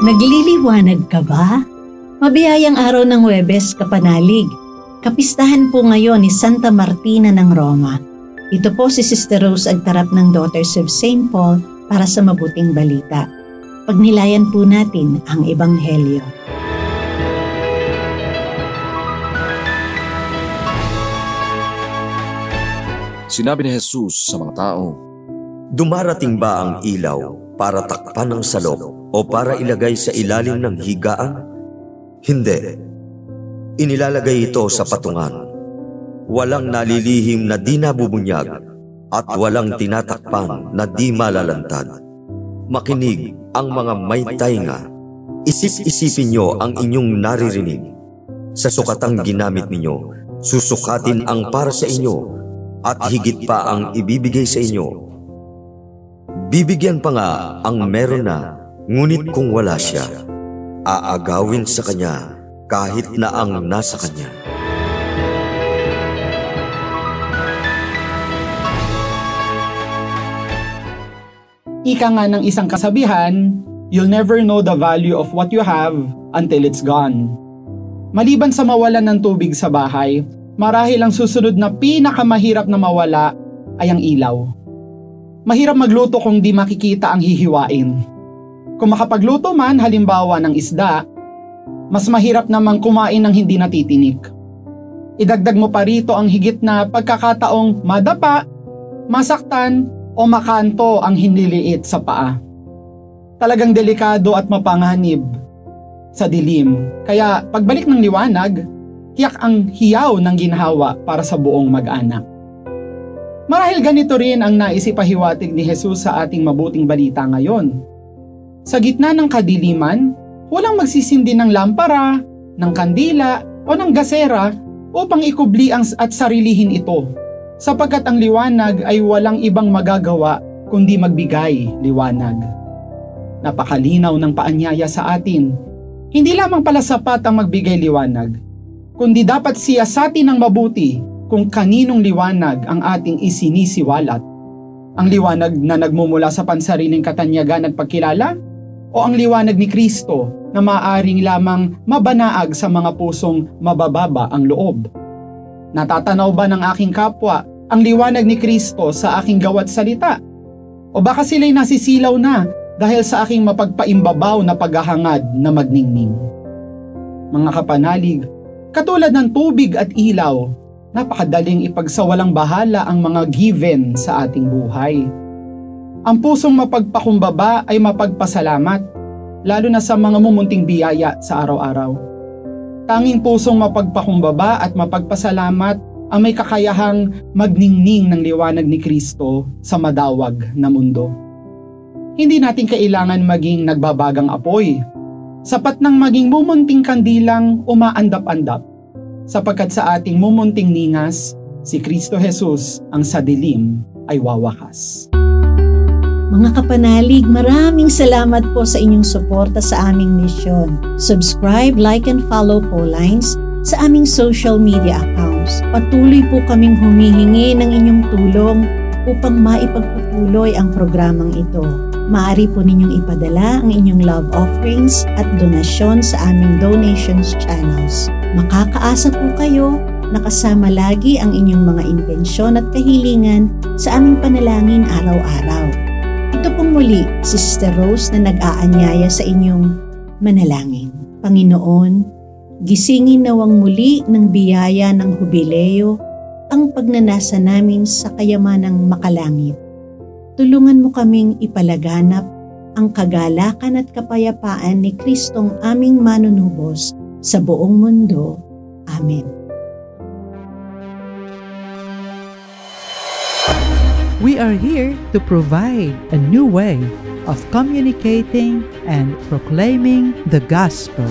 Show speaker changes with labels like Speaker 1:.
Speaker 1: Nagliliwanag ka ba? Mabiyayang araw ng Huwebes, kapanalig. Kapistahan po ngayon ni Santa Martina ng Roma. Ito po si Sister Rose Agtarap ng Daughters of St. Paul para sa mabuting balita. Pagnilayan po natin ang Ebanghelyo.
Speaker 2: Sinabi ni Jesus sa mga tao,
Speaker 3: "Dumarating ba ang ilaw para takpan ang salop o para ilagay sa ilalim ng higaan? Hindi. Inilalagay ito sa patungan. Walang nalilihim na di nabubunyag at walang tinatakpan na di malalantad. Makinig ang mga may tainga. Isip-isipin nyo ang inyong naririnig. Sa sukatang ginamit ninyo, susukatin ang para sa inyo at higit pa ang ibibigay sa inyo. Bibigyan pa nga ang meron na, ngunit kung wala siya, aagawin sa kanya kahit na ang nasa kanya."
Speaker 4: Ika nga ng isang kasabihan, you'll never know the value of what you have until it's gone. Maliban sa mawalan ng tubig sa bahay, marahil ang susunod na pinakamahirap na mawala ay ang ilaw. Mahirap magluto kung di makikita ang hihiwain. Kung makapagluto man halimbawa ng isda, mas mahirap namang kumain ng hindi natitinik. Idagdag mo pa rito ang higit na pagkakataong madapa, masaktan o makanto ang hiniliit sa paa. Talagang delikado at mapanganib sa dilim. Kaya pagbalik ng liwanag, tiyak ang hiyaw ng ginhawa para sa buong mag-anak. Marahil ganito rin ang naisipahiwatig ni Jesus sa ating mabuting balita ngayon. Sa gitna ng kadiliman, walang magsisindi ng lampara, ng kandila o ng gasera upang ikubli at sarilihin ito, sapagkat ang liwanag ay walang ibang magagawa kundi magbigay liwanag. Napakalinaw ng paanyaya sa atin. Hindi lamang pala sapat ang magbigay liwanag, kundi dapat siyasatin ng mabuti kung kaninong liwanag ang ating isinisiwalat. Ang liwanag na nagmumula sa pansariling katanyagan at pagkilala, o ang liwanag ni Kristo na maaaring lamang mabanaag sa mga pusong mabababa ang loob? Natatanaw ba ng aking kapwa ang liwanag ni Kristo sa aking gawat salita? O baka sila'y nasisilaw na dahil sa aking mapagpaimbabaw na paghahangad na magningning? Mga kapanalig, katulad ng tubig at ilaw, napakadaling ipagsawalang bahala ang mga given sa ating buhay. Ang pusong mapagpakumbaba ay mapagpasalamat, lalo na sa mga mumunting biyaya sa araw-araw. Tanging pusong mapagpakumbaba at mapagpasalamat ang may kakayahang magningning ng liwanag ni Kristo sa madawag na mundo. Hindi natin kailangan maging nagbabagang apoy. Sapat nang maging mumunting kandilang umaandap-andap, sapagkat sa ating mumunting ningas, si Kristo Jesus ang sa dilim ay wawakas.
Speaker 1: Mga kapanalig, maraming salamat po sa inyong suporta sa aming misyon. Subscribe, like, and follow po lines sa aming social media accounts. Patuloy po kaming humihingi ng inyong tulong upang maipagpatuloy ang programang ito. Maaari po ninyong ipadala ang inyong love offerings at donasyon sa aming donations channels. Makakaasa po kayo na kasama lagi ang inyong mga intensyon at kahilingan sa aming panalangin araw-araw. Ito pong muli si Sister Rose na nag-aanyaya sa inyong manalangin. Panginoon, gisingin nawang muli ng biyaya ng Hubileo ang pagnanasa namin sa kayamanang makalangit. Tulungan mo kaming ipalaganap ang kagalakan at kapayapaan ni Kristong aming manunubos sa buong mundo. Amen.
Speaker 5: We are here to provide a new way of communicating and proclaiming the gospel.